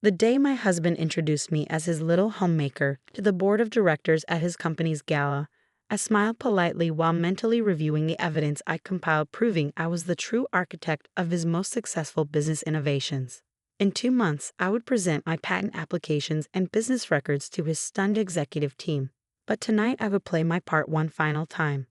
The day my husband introduced me as his little homemaker to the board of directors at his company's gala, I smiled politely while mentally reviewing the evidence I compiled proving I was the true architect of his most successful business innovations. In 2 months, I would present my patent applications and business records to his stunned executive team. But tonight I would play my part one final time.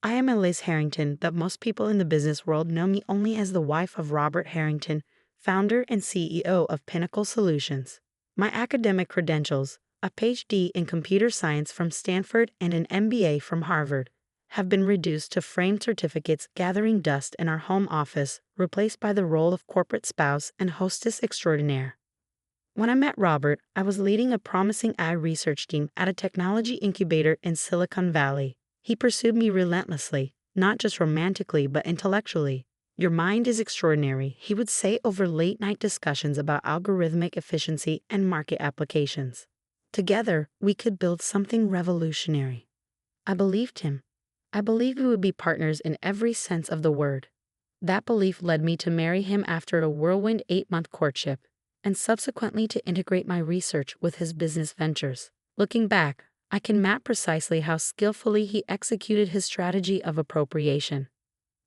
I am Elise Harrington, but most people in the business world know me only as the wife of Robert Harrington, founder and CEO of Pinnacle Solutions. My academic credentials, a PhD in computer science from Stanford and an MBA from Harvard, have been reduced to framed certificates gathering dust in our home office, replaced by the role of corporate spouse and hostess extraordinaire. When I met Robert, I was leading a promising AI research team at a technology incubator in Silicon Valley. He pursued me relentlessly, not just romantically but intellectually. "Your mind is extraordinary," he would say over late-night discussions about algorithmic efficiency and market applications. Together, we could build something revolutionary. I believed him. I believed we would be partners in every sense of the word. That belief led me to marry him after a whirlwind 8-month courtship, and subsequently to integrate my research with his business ventures. Looking back, I can map precisely how skillfully he executed his strategy of appropriation.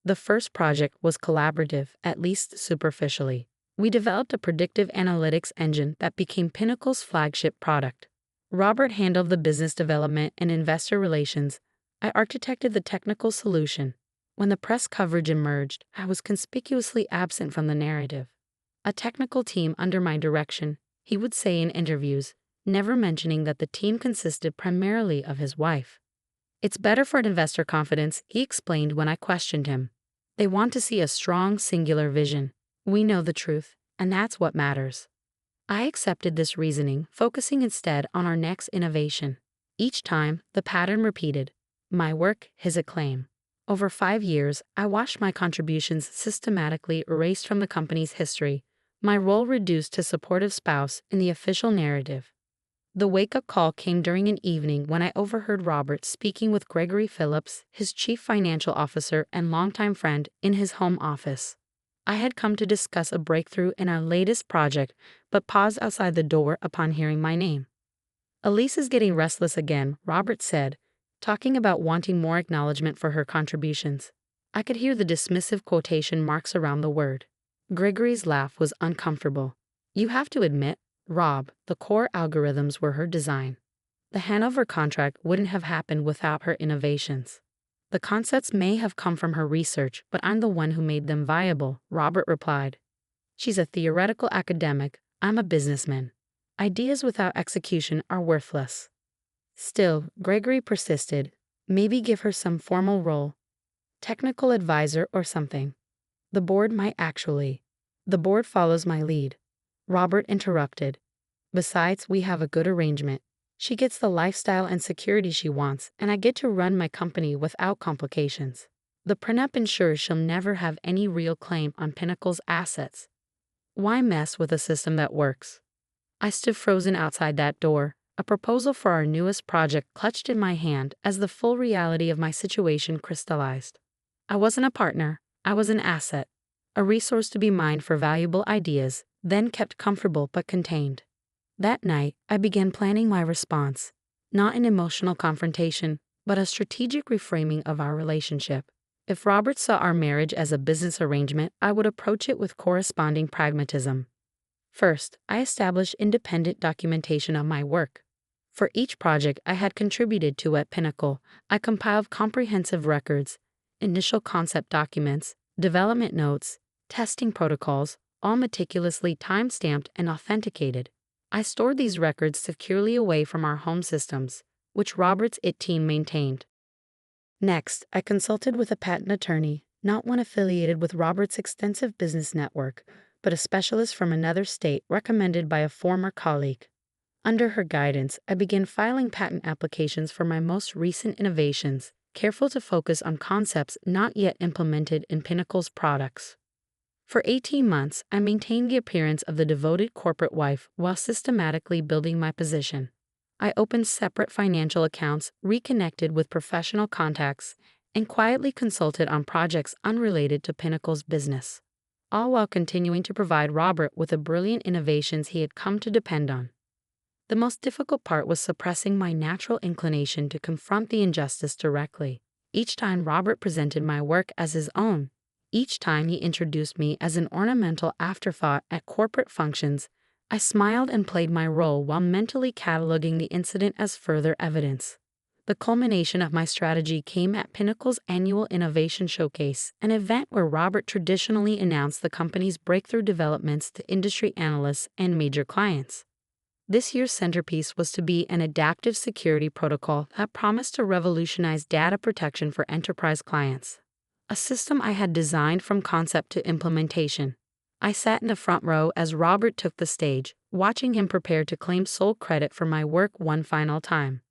The first project was collaborative, at least superficially. We developed a predictive analytics engine that became Pinnacle's flagship product. Robert handled the business development and investor relations. I architected the technical solution. When the press coverage emerged, I was conspicuously absent from the narrative. "A technical team under my direction," he would say in interviews, never mentioning that the team consisted primarily of his wife. "It's better for investor confidence," he explained when I questioned him. "They want to see a strong, singular vision. We know the truth, and that's what matters." I accepted this reasoning, focusing instead on our next innovation. Each time, the pattern repeated. My work, his acclaim. Over 5 years, I watched my contributions systematically erased from the company's history, my role reduced to supportive spouse in the official narrative. The wake-up call came during an evening when I overheard Robert speaking with Gregory Phillips, his chief financial officer and longtime friend, in his home office. I had come to discuss a breakthrough in our latest project, but paused outside the door upon hearing my name. "Elise is getting restless again," Robert said, talking about wanting more acknowledgement for her contributions. I could hear the dismissive quotation marks around the word. Gregory's laugh was uncomfortable. "You have to admit, Rob, the core algorithms were her design. The Hanover contract wouldn't have happened without her innovations. The concepts may have come from her research, but I'm the one who made them viable," Robert replied. "She's a theoretical academic, I'm a businessman. Ideas without execution are worthless." Still, Gregory persisted. "Maybe give her some formal role. Technical advisor or something. The board might actually." "The board follows my lead," Robert interrupted. "Besides, we have a good arrangement. She gets the lifestyle and security she wants, and I get to run my company without complications. The prenup ensures she'll never have any real claim on Pinnacle's assets. Why mess with a system that works?" I stood frozen outside that door, a proposal for our newest project clutched in my hand as the full reality of my situation crystallized. I wasn't a partner, I was an asset, a resource to be mined for valuable ideas, then kept comfortable but contained. That night, I began planning my response, not an emotional confrontation, but a strategic reframing of our relationship. If Robert saw our marriage as a business arrangement, I would approach it with corresponding pragmatism. First, I established independent documentation of my work. For each project I had contributed to at Pinnacle, I compiled comprehensive records, initial concept documents, development notes, testing protocols, all meticulously time-stamped and authenticated. I stored these records securely away from our home systems, which Robert's IT team maintained. Next, I consulted with a patent attorney, not one affiliated with Robert's extensive business network, but a specialist from another state recommended by a former colleague. Under her guidance, I began filing patent applications for my most recent innovations, careful to focus on concepts not yet implemented in Pinnacle's products. For 18 months, I maintained the appearance of the devoted corporate wife while systematically building my position. I opened separate financial accounts, reconnected with professional contacts, and quietly consulted on projects unrelated to Pinnacle's business. all while continuing to provide Robert with the brilliant innovations he had come to depend on. The most difficult part was suppressing my natural inclination to confront the injustice directly. Each time Robert presented my work as his own, each time he introduced me as an ornamental afterthought at corporate functions, I smiled and played my role while mentally cataloging the incident as further evidence. The culmination of my strategy came at Pinnacle's annual Innovation Showcase, an event where Robert traditionally announced the company's breakthrough developments to industry analysts and major clients. This year's centerpiece was to be an adaptive security protocol that promised to revolutionize data protection for enterprise clients, a system I had designed from concept to implementation. I sat in the front row as Robert took the stage, watching him prepare to claim sole credit for my work one final time.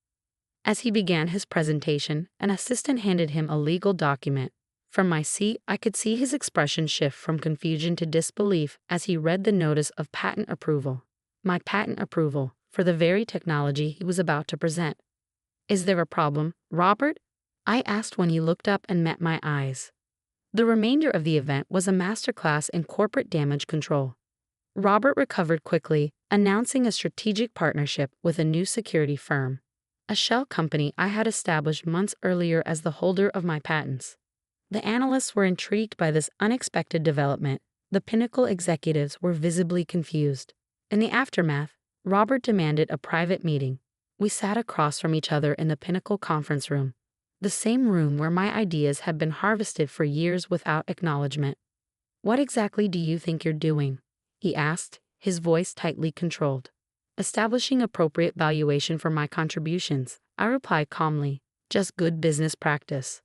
As he began his presentation, an assistant handed him a legal document. From my seat, I could see his expression shift from confusion to disbelief as he read the notice of patent approval. My patent approval for the very technology he was about to present. "Is there a problem, Robert?" I asked when he looked up and met my eyes. The remainder of the event was a masterclass in corporate damage control. Robert recovered quickly, announcing a strategic partnership with a new security firm, a shell company I had established months earlier as the holder of my patents. The analysts were intrigued by this unexpected development. The Pinnacle executives were visibly confused. In the aftermath, Robert demanded a private meeting. We sat across from each other in the Pinnacle conference room, the same room where my ideas had been harvested for years without acknowledgement. "What exactly do you think you're doing?" he asked, his voice tightly controlled. "Establishing appropriate valuation for my contributions," I replied calmly. "Just good business practice.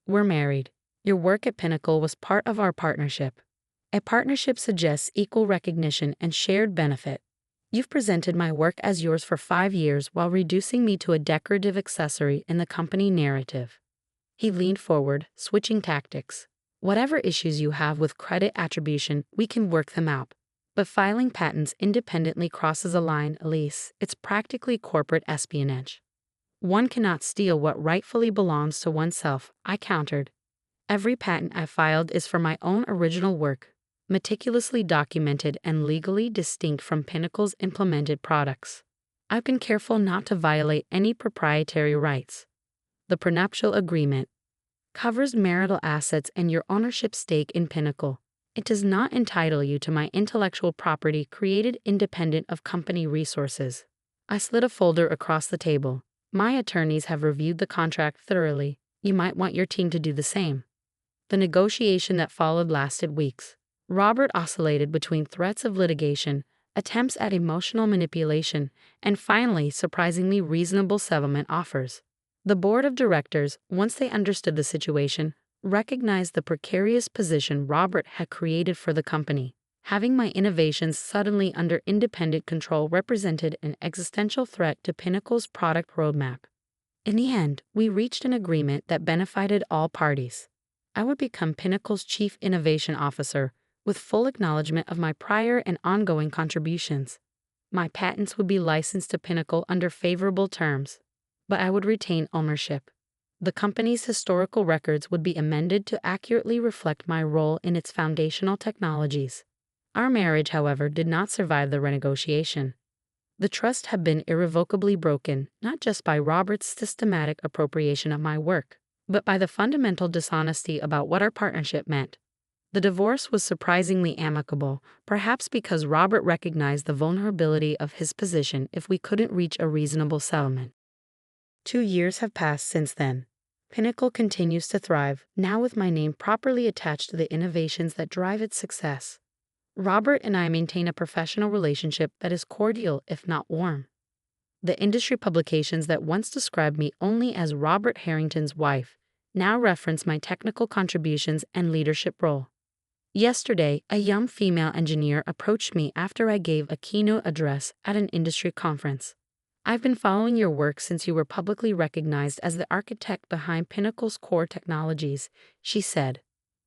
We're married. Your work at Pinnacle was part of our partnership. A partnership suggests equal recognition and shared benefit. You've presented my work as yours for 5 years while reducing me to a decorative accessory in the company narrative." He leaned forward, switching tactics. "Whatever issues you have with credit attribution, we can work them out. But filing patents independently crosses a line, Elise. It's practically corporate espionage." "One cannot steal what rightfully belongs to oneself," I countered. "Every patent I filed is for my own original work, meticulously documented and legally distinct from Pinnacle's implemented products. I've been careful not to violate any proprietary rights. The prenuptial agreement covers marital assets and your ownership stake in Pinnacle. It does not entitle you to my intellectual property created independent of company resources." I slid a folder across the table. "My attorneys have reviewed the contract thoroughly. You might want your team to do the same." The negotiation that followed lasted weeks. Robert oscillated between threats of litigation, attempts at emotional manipulation, and finally surprisingly reasonable settlement offers. The board of directors, once they understood the situation, recognized the precarious position Robert had created for the company. Having my innovations suddenly under independent control represented an existential threat to Pinnacle's product roadmap. In the end, we reached an agreement that benefited all parties. I would become Pinnacle's Chief Innovation Officer, with full acknowledgement of my prior and ongoing contributions. My patents would be licensed to Pinnacle under favorable terms, but I would retain ownership. The company's historical records would be amended to accurately reflect my role in its foundational technologies. Our marriage, however, did not survive the renegotiation. The trust had been irrevocably broken, not just by Robert's systematic appropriation of my work, but by the fundamental dishonesty about what our partnership meant. The divorce was surprisingly amicable, perhaps because Robert recognized the vulnerability of his position if we couldn't reach a reasonable settlement. 2 years have passed since then. Pinnacle continues to thrive, now with my name properly attached to the innovations that drive its success. Robert and I maintain a professional relationship that is cordial if not warm. The industry publications that once described me only as Robert Harrington's wife now reference my technical contributions and leadership role. Yesterday, a young female engineer approached me after I gave a keynote address at an industry conference. "I've been following your work since you were publicly recognized as the architect behind Pinnacle's core technologies," she said.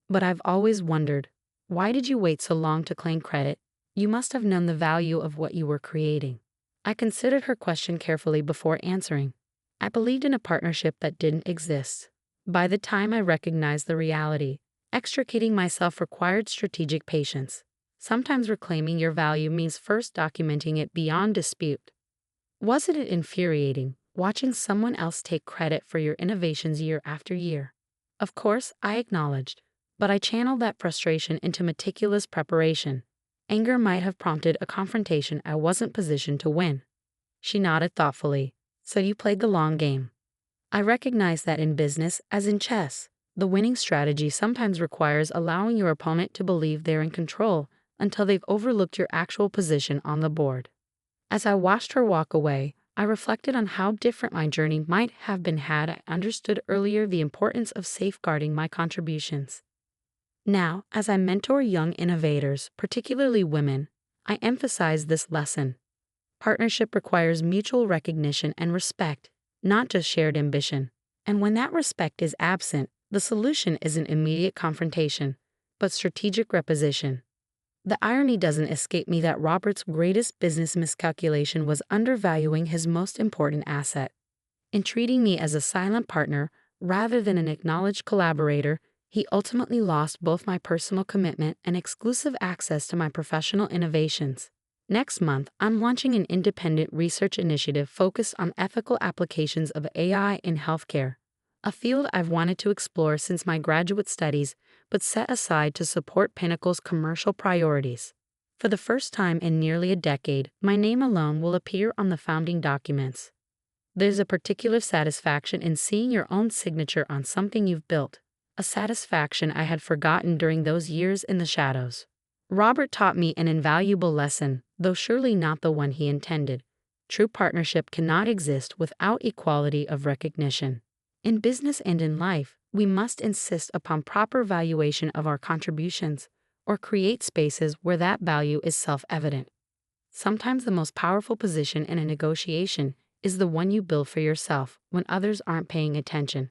"But I've always wondered, why did you wait so long to claim credit? You must have known the value of what you were creating." I considered her question carefully before answering. I believed in a partnership that didn't exist. By the time I recognized the reality, Extricating myself required strategic patience. Sometimes reclaiming your value means first documenting it beyond dispute. Wasn't it infuriating, watching someone else take credit for your innovations year after year? Of course, I acknowledged, but I channeled that frustration into meticulous preparation. Anger might have prompted a confrontation I wasn't positioned to win. She nodded thoughtfully. So you played the long game. I recognize that in business, as in chess, the winning strategy sometimes requires allowing your opponent to believe they're in control until they've overlooked your actual position on the board. As I watched her walk away, I reflected on how different my journey might have been had I understood earlier the importance of safeguarding my contributions. Now, as I mentor young innovators, particularly women, I emphasize this lesson. Partnership requires mutual recognition and respect, not just shared ambition. And when that respect is absent, the solution isn't immediate confrontation, but strategic reposition. The irony doesn't escape me that Robert's greatest business miscalculation was undervaluing his most important asset. In treating me as a silent partner rather than an acknowledged collaborator, he ultimately lost both my personal commitment and exclusive access to my professional innovations. Next month, I'm launching an independent research initiative focused on ethical applications of AI in healthcare, a field I've wanted to explore since my graduate studies, but set aside to support Pinnacle's commercial priorities. For the first time in nearly a decade, my name alone will appear on the founding documents. There's a particular satisfaction in seeing your own signature on something you've built, a satisfaction I had forgotten during those years in the shadows. Robert taught me an invaluable lesson, though surely not the one he intended. True partnership cannot exist without equality of recognition. In business and in life, we must insist upon proper valuation of our contributions, or create spaces where that value is self-evident. Sometimes the most powerful position in a negotiation is the one you build for yourself when others aren't paying attention.